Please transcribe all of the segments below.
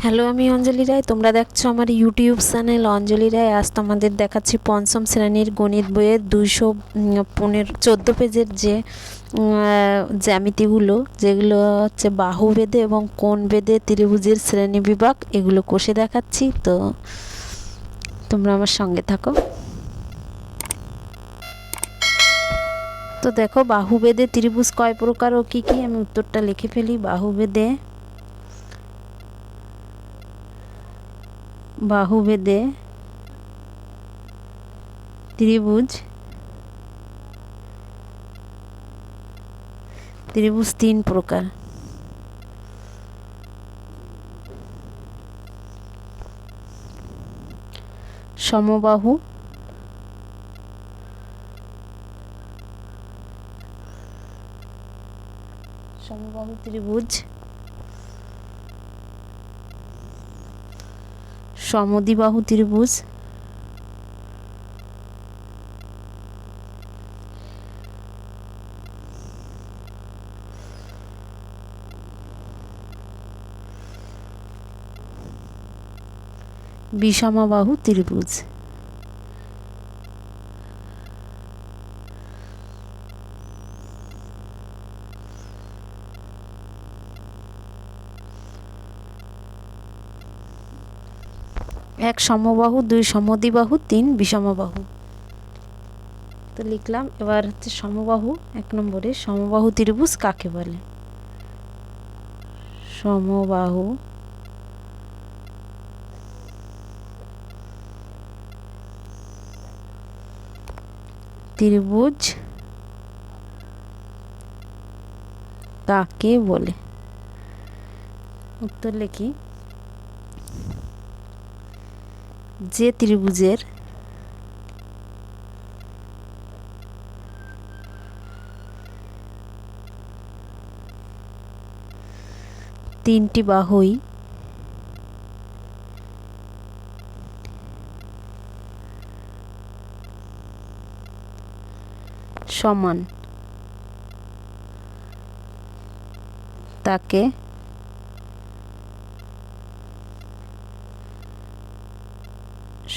Hello, আমি অঞ্জলি রায়। তোমরা দেখছো আমার ইউটিউব চ্যানেল অঞ্জলি রায়। আজ তোমাদের দেখাচ্ছি পঞ্চম শ্রেণীর গণিত বইয়ের 214 পেজের যে জ্যামিতিগুলো, যেগুলো হচ্ছে বাহু বেদে এবং কোণ বেদে ত্রিভুজের শ্রেণী বিভাগ, এগুলো কষে দেখাচ্ছি। তো তোমরা আমার সঙ্গে থাকো। তো দেখো, বাহু বেদে ত্রিভুজ কয় প্রকার ও কী কী, আমি উত্তরটা লিখে ফেলি। বাহুবেদে ত্রিভুজ তিন প্রকার। সমবাহু, ত্রিভুজ, সমদ্বিবাহু ত্রিভুজ, বিষমবাহু ত্রিভুজ। এক সমবাহু, দুই সমদ্বিবাহু, তিন বিষমবাহু। তো লিখলাম। এবার হচ্ছে সমবাহু। এক নম্বরে, সমবাহু ত্রিভুজ কাকে বলে? সমবাহু ত্রিভুজ কাকে বলে? উত্তর লিখি। যে ত্রিভুজের তিনটি বাহুই সমান, তাকে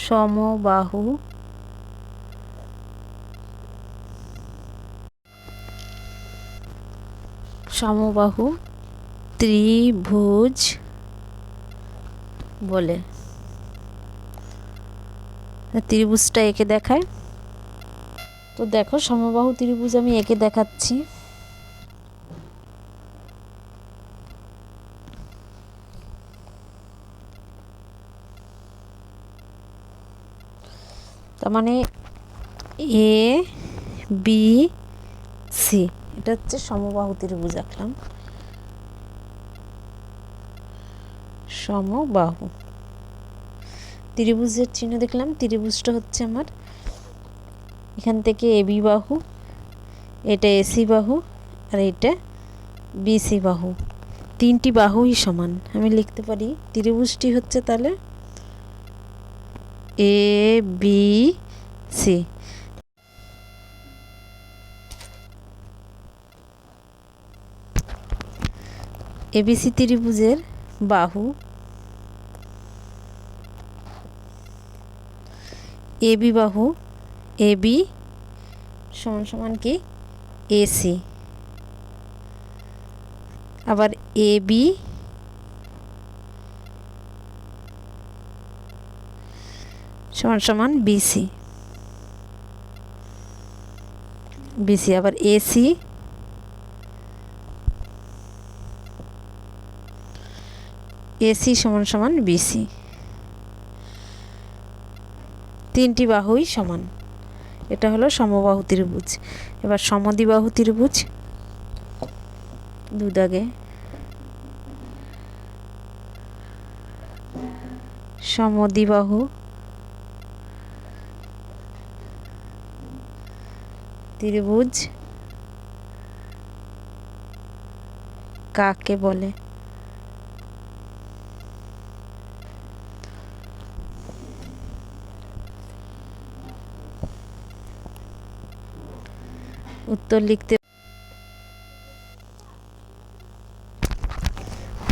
সমবাহু ত্রিভুজ বলে। ত্রিভুজটা এঁকে দেখায়। তো দেখো, সমবাহু ত্রিভুজ আমি এঁকে দেখাচ্ছি। তার মানে এ বি সি, এটা হচ্ছে সমবাহু ত্রিভুজ আঁকলাম। সমবাহু ত্রিভুজের চিহ্ন দেখলাম। ত্রিভুজটা হচ্ছে আমার এখান থেকে এ বি বাহু, এটা এসি বাহু, আর এটা বিসি বাহু। তিনটি বাহুই সমান। আমি লিখতে পারি ত্রিভুজটি হচ্ছে তাহলে এ বি সি। এবিসি ত্রিভুজের বাহু এবি বাহু, এবি সমান সমান কি এসি, আবার এবি সমান সমান বিসি, বিসি আবার এসি এসি সমান সমান বিসি। তিনটি বাহুই সমান। এটা হলো সমবাহু ত্রিভুজ। এবার সমদ্বিবাহু ত্রিভুজ, দুদাগে সমদ্বিবাহু ত্রিভুজ কাকে বলে? উত্তর লিখতে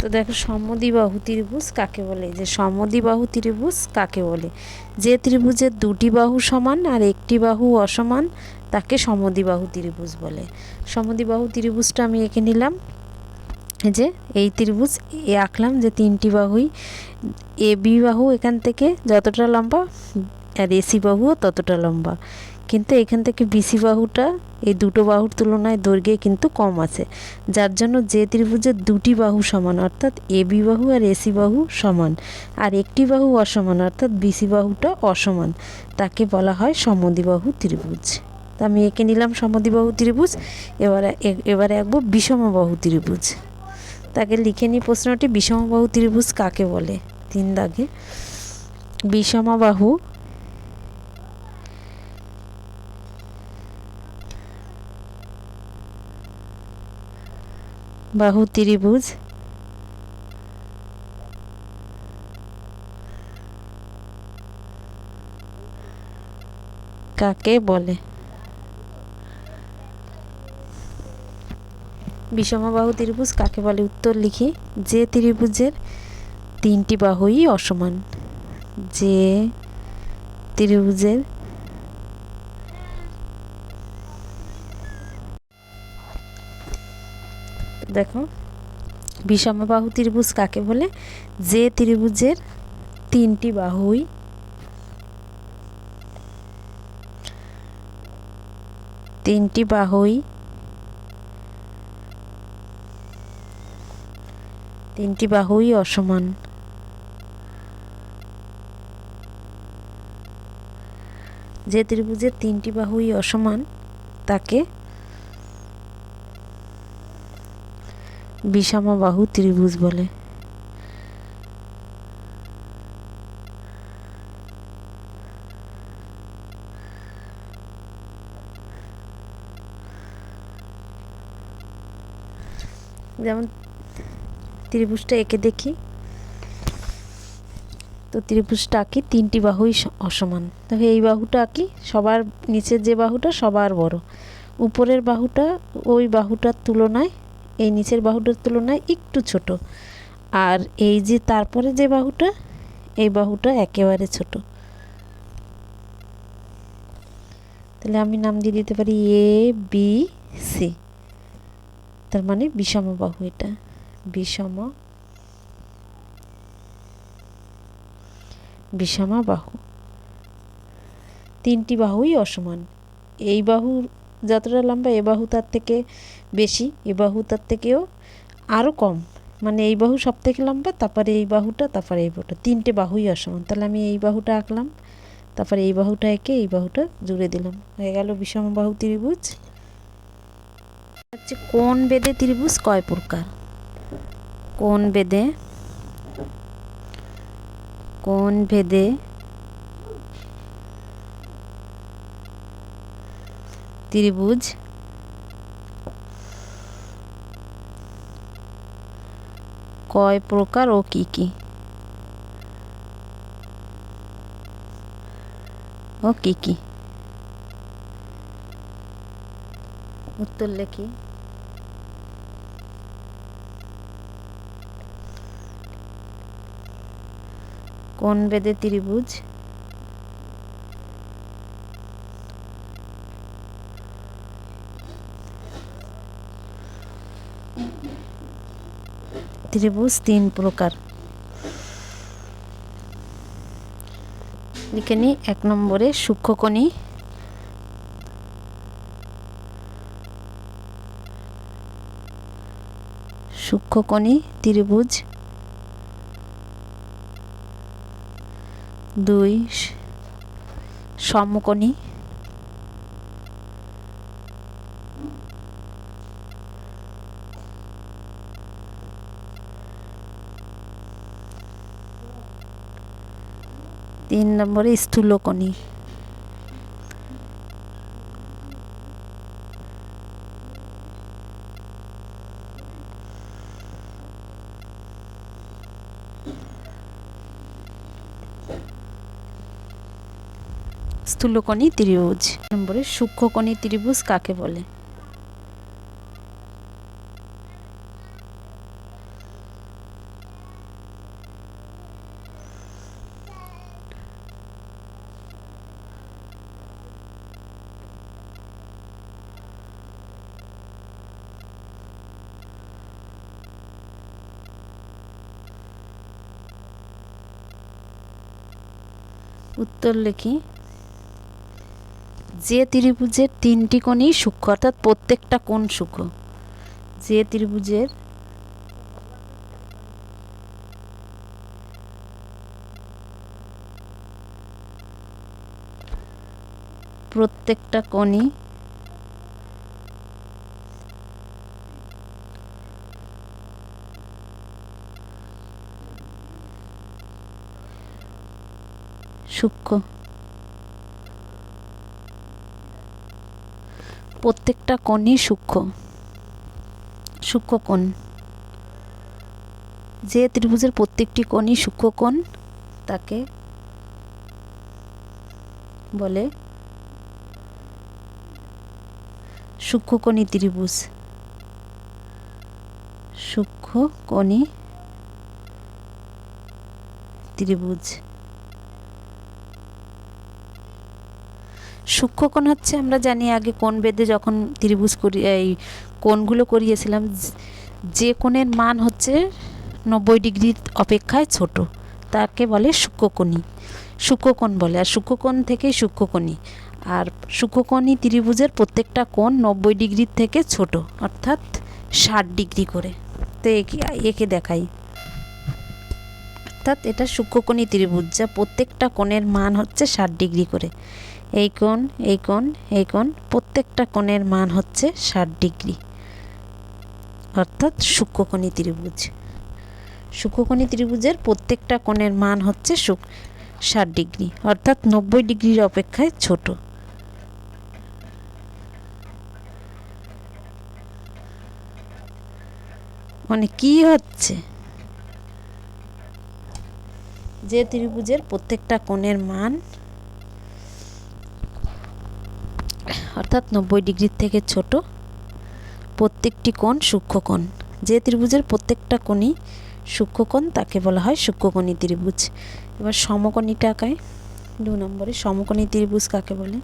তো দেখো সমদ্বিবাহু ত্রিভুজ কাকে বলে, যে সমদ্বিবাহু ত্রিভুজ কাকে বলে, যে ত্রিভুজের দুটি বাহু সমান আর একটি বাহু অসমান তাকে সমদ্বিবাহু ত্রিভুজ বলে। সমদ্বিবাহু ত্রিভুজটা আমি এঁকে নিলাম, যে এই ত্রিভুজ আঁকলাম যে তিনটি বাহুই, এ বি বাহু এখান থেকে যতটা লম্বা আর এসি বাহুও ততটা লম্বা, কিন্তু এখান থেকে বিসি বাহুটা এই দুটো বাহুর তুলনায় দৈর্ঘ্যে কিন্তু কম আছে, যার জন্য যে ত্রিভুজের দুটি বাহু সমান অর্থাৎ এ বি বাহু আর এসি বাহু সমান আর একটি বাহু অসমান অর্থাৎ বিসি বাহুটা অসমান তাকে বলা হয় সমদ্বিবাহু ত্রিভুজ। তা আমি এঁকে নিলাম সমদ্বিবাহু ত্রিভুজ। এবারে আঁকবো বিষমবাহু ত্রিভুজ। তাকে লিখে নিই প্রশ্নটি, বিষমবাহু ত্রিভুজ কাকে বলে। 3 দাগে বিষমবাহু ত্রিভুজ কাকে বলে। বিষমবাহু ত্রিভুজ কাকে বলে, উত্তর লিখি, যে ত্রিভুজের তিনটি বাহুই অসমান, যে ত্রিভুজের দেখো বিষমবাহু ত্রিভুজ কাকে বলে, যে ত্রিভুজের তিনটি বাহুই অসমান, যে ত্রিভুজের তিনটি বাহুই অসমান তাকে বিষমবাহু ত্রিভুজ বলে। যেমন ত্রিভুজটা এঁকে দেখি, তো ত্রিভুজটা আঁকি, তিনটি বাহুই অসমান। দেখো এই বাহুটা আঁকি, সবার নিচের যে বাহুটা সবার বড়, উপরের বাহুটা ওই বাহুটার তুলনায়, এই নিচের বাহুটার তুলনায় একটু ছোট, আর এই যে তারপরে যে বাহুটা, এই বাহুটা একেবারে ছোট। তাহলে আমি নাম দিয়ে দিতে পারি এ বি সি, তার মানে বিষমবাহু। এটা বিষমবাহু, তিনটি বাহুই অসমান, এই বাহু যতটা লম্বা এ বাহু তার থেকে বেশি, এ বাহু তার থেকেও আরও কম, মানে এই বাহু সব থেকে লম্বা, তারপরে এই বাহুটা, তারপরে এই বাহুটা, তিনটে বাহুই অসমান। তাহলে আমি এই বাহুটা আঁকলাম, তারপরে এই বাহুটা এঁকে এই বাহুটা জুড়ে দিলাম, হয়ে গেল বিষমবাহু ত্রিভুজ। হচ্ছে কোণ বেদে ত্রিভুজ কয় প্রকার। কোণ ভেদে ত্রিভুজ কয় প্রকার ও কি কি। উত্তর লিখি, কোণ বেদে ত্রিভুজ তিন প্রকার। লিখে নিই, 1 নম্বরে সূক্ষ্মকোণী, ত্রিভুজ, 2 সমকোণী, 3 নম্বরে স্থূলকোণী। স্থূলকোণী ত্রিভুজ। নম্বরে সূক্ষ্মকোণী ত্রিভুজ কাকে বলে। উত্তর লিখি, যে ত্রিভুজের তিনটি কোণই সূক্ষ্ম, অর্থাৎ প্রত্যেকটা কোণ সূক্ষ্ম। যে ত্রিভুজের প্রত্যেকটা কোণই সূক্ষ্ম, প্রত্যেকটা কোণই সূক্ষ্ম, সূক্ষ্ম কোণ। যে ত্রিভুজের প্রত্যেকটি কোণই সূক্ষ্ম কোণ তাকে বলে সূক্ষ্মকোণী ত্রিভুজ। সূক্ষ্মকোণী ত্রিভুজ। সূক্ষ্মকোণ হচ্ছে, আমরা জানি আগে কোণ বেঁধে যখন ত্রিভুজ করি, এই কোণগুলো করিয়েছিলাম, যে কোণের মান হচ্ছে 90 ডিগ্রির অপেক্ষায় ছোট তাকে বলে সূক্ষ্মকোণী, সূক্ষ্মকোণ বলে। আর সূক্ষ্মকোণ থেকেই সূক্ষ্মকোণী। আর সূক্ষ্মকোণী ত্রিভুজের প্রত্যেকটা কোণ 90 ডিগ্রির থেকে ছোট, অর্থাৎ 60 ডিগ্রি করে। তো একে দেখাই, অর্থাৎ এটা সূক্ষ্মকোণী ত্রিভুজ যা প্রত্যেকটা কোণের মান হচ্ছে 60 ডিগ্রি করে। এই কোণ, এই কোণ, এই কোণ, প্রত্যেকটা কোণের মান হচ্ছে 60 ডিগ্রি, অর্থাৎ সূক্ষ্মকোণী ত্রিভুজ। সূক্ষ্মকোণী ত্রিভুজের প্রত্যেকটা কোণের মান হচ্ছে 60 ডিগ্রি, অর্থাৎ 90 ডিগ্রির অপেক্ষায় ছোট। মানে কি হচ্ছে, যে ত্রিভুজের প্রত্যেকটা কোণের মান অর্থাৎ 90 ডিগ্রির থেকে ছোট, প্রত্যেকটি কোণ সূক্ষ্মকোণ। যে ত্রিভুজের প্রত্যেকটা কোণই সূক্ষ্মকোণ তাকে বলা হয় সূক্ষ্মকোণী ত্রিভুজ। এবার সমকোণীটা আঁকাই 2 নম্বরে। সমকোণী ত্রিভুজ কাকে বলে?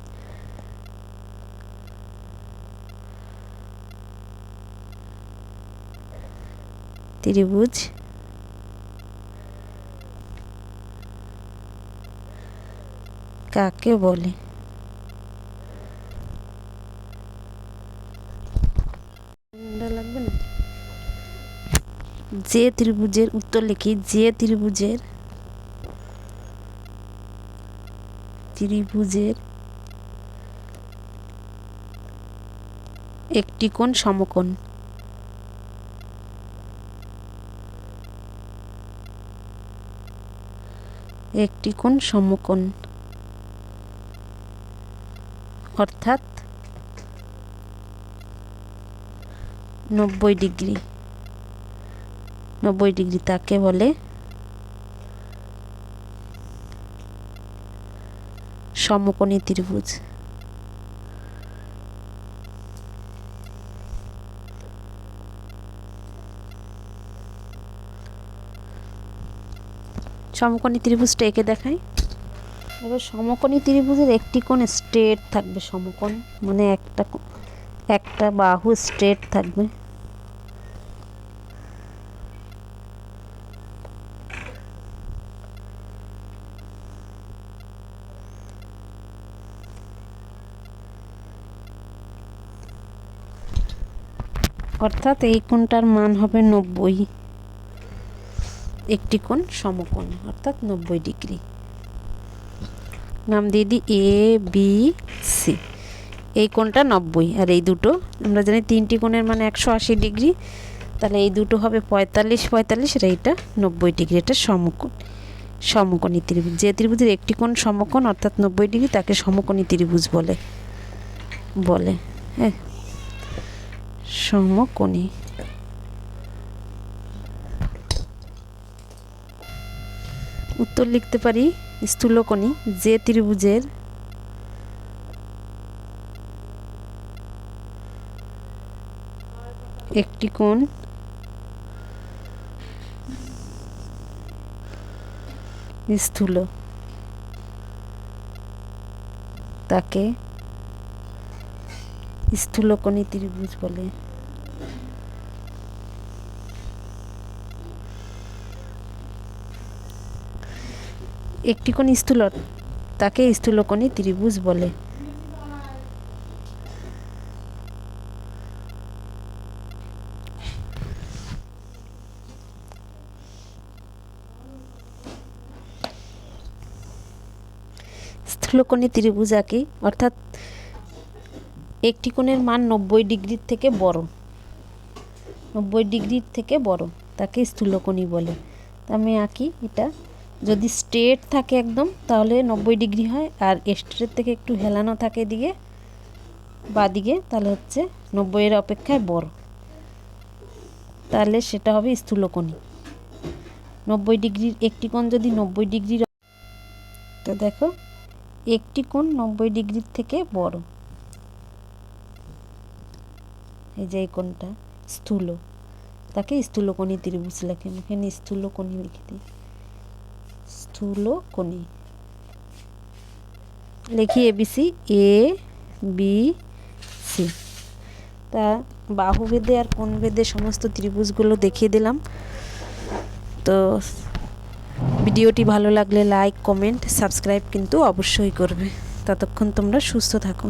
ত্রিভুজ কাকে বলে? লাগবে না। যে ত্রিভুজের, উত্তর লিখি, যে ত্রিভুজের একটি কোণ সমকোণ। একটি কোণ সমকোণ অর্থাৎ 90 ডিগ্রি। 90 ডিগ্রি তাকে বলে সমকোণী ত্রিভুজ। সমকোণী ত্রিভুজটা এঁকে দেখাই। এবার সমকোণী ত্রিভুজের একটি কোণ স্ট্রেট থাকবে, সমকোণ মানে একটা বাহু স্ট্রেট থাকবে। অর্থাৎ এই কোণটার মান হবে 90। একটি কোণ সমকোণ অর্থাৎ 90 ডিগ্রি। নাম দিয়ে দিই এ বি সি। এই কোণটা 90, আর এই দুটো আমরা জানি তিনটি কোণের মানে 180 ডিগ্রি, তাহলে এই দুটো হবে 45 45, আর এইটা 90 ডিগ্রি। এটা সমকোণী ত্রিভুজ। যে ত্রিভুজের একটি কোণ সমকোণ অর্থাৎ 90 ডিগ্রি তাকে সমকোণী ত্রিভুজ বলে। হ্যাঁ, সমকোণী। উত্তর লিখতে পারি স্থূলকোণী। যে ত্রিভুজের একটি কোণ স্থূল তাকে স্থূলকোণী ত্রিভুজ বলে। একটি কোণ স্থূল তাকে স্থূলকোণী ত্রিভুজ বলে। স্থূলকোণী ত্রিভুজ আঁকি, অর্থাৎ একটি কোণের মান 90 ডিগ্রির থেকে বড়, 90 ডিগ্রির থেকে বড়, তাকে স্থূলকোণী বলে। তা আমি আঁকি এটা, যদি স্ট্রেট থাকে একদম তাহলে 90 ডিগ্রি হয়, আর স্ট্রেট থেকে একটু হেলানো থাকে দিকে বাদিকে তাহলে হচ্ছে 90 এর অপেক্ষায় বড়, তাহলে সেটা হবে স্থূলকোণী। 90 ডিগ্রির একটি কোণ যদি 90 ডিগ্রির, তো দেখো একটি কোণ 90 ডিগ্রির থেকে বড়, এই যে এই কোণটা স্থূল, তাকে স্থূলকোণী ত্রিভুজ লেখে। এখানে স্থূলকোণী লিখে দিই, স্থূলকোণী লিখি ABC A B C। তা বাহুভেদে আর কোণভেদে সমস্ত ত্রিভুজগুলো দেখিয়ে দিলাম। তো ভিডিওটি ভালো লাগলে লাইক, কমেন্ট, সাবস্ক্রাইব কিন্তু অবশ্যই করবে। ততক্ষণ তোমরা সুস্থ থাকো।